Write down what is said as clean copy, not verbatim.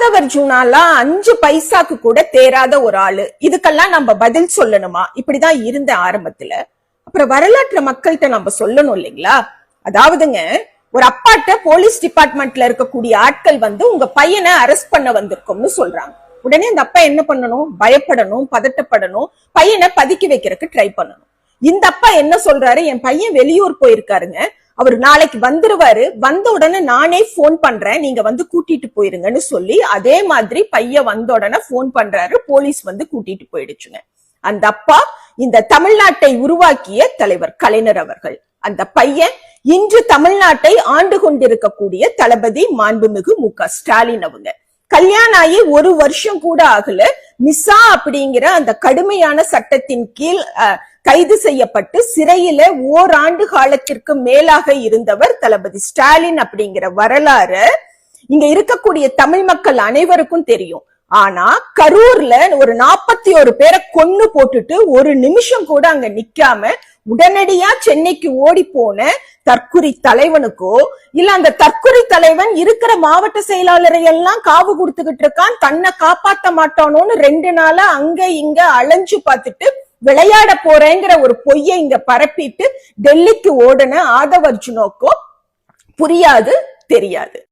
ஆதவர்ஜுனாலா 5 பைசாக்கு கூட தேராத ஒரு ஆளு, இதுக்கெல்லாம் நம்ம பதில் சொல்லணுமா? இப்படிதான் இருந்த ஆரம்பத்துல. அப்புறம் வரலாற்று மக்கள்கிட்ட நம்ம சொல்லணும் இல்லைங்களா? அதாவதுங்க, ஒரு அப்பாட்ட போலீஸ் டிபார்ட்மெண்ட்ல இருக்கக்கூடிய ஆட்கள் உங்க பையனை அரெஸ்ட் பண்ண வந்திருக்கோம்னு சொல்றாங்க. உடனே அந்த அப்பா என்ன பண்ணணும்? பயப்படணும், பதட்டப்படணும், பையனை பதுக்கி வைக்கிறதுக்கு ட்ரை பண்ணணும். இந்த அப்பா என்ன சொல்றாரு? என் பையன் வெளியூர் போயிருக்காருங்க, அவர் நாளைக்கு வந்துருவாரு, வந்த உடனே நானே போன் பண்றேன், நீங்க கூட்டிட்டு போயிருங்கன்னு சொல்லி அதே மாதிரி பையன் வந்த உடனே போன் பண்றாரு, போலீஸ் கூட்டிட்டு போயிடுச்சுங்க. அந்த அப்பா இந்த தமிழ்நாட்டை உருவாக்கிய தலைவர் கலைஞர் அவர்கள். அந்த பையன் இன்று தமிழ்நாட்டை ஆண்டு கொண்டிருக்கக்கூடிய தளபதி மாண்புமிகு மு.க. ஸ்டாலின் அவங்க. கல்யாணம் ஆகி 1 வருஷம் கூட ஆகல, மிஸ்ஸா அப்படிங்கிற அந்த கடுமையான சட்டத்தின் கீழ் கைது செய்யப்பட்டு சிறையில ஓராண்டு காலத்திற்கு மேலாக இருந்தவர் தளபதி ஸ்டாலின் அப்படிங்கிற வரலாறு இங்க இருக்கக்கூடிய தமிழ் மக்கள் அனைவருக்கும் தெரியும். ஆனா கரூர்ல ஒரு 41 பேரை கொன்னு போட்டுட்டு ஒரு நிமிஷம் கூட அங்க நிக்காம உடனடியா சென்னைக்கு ஓடி போன தற்குறி தலைவனுக்கோ, இல்ல அந்த தற்குறி தலைவன் இருக்கிற மாவட்ட செயலாளரை எல்லாம் காவு கொடுத்துக்கிட்டு இருக்கான், தன்னை காப்பாத்த மாட்டானோன்னு 2 நாளா அங்க இங்க அலைஞ்சு பார்த்துட்டு விளையாட போறேங்கிற ஒரு பொய்யை இங்க பரப்பிட்டு டெல்லிக்கு ஓடுன ஆதவர்ஜுனோக்கோ புரியாது, தெரியாது.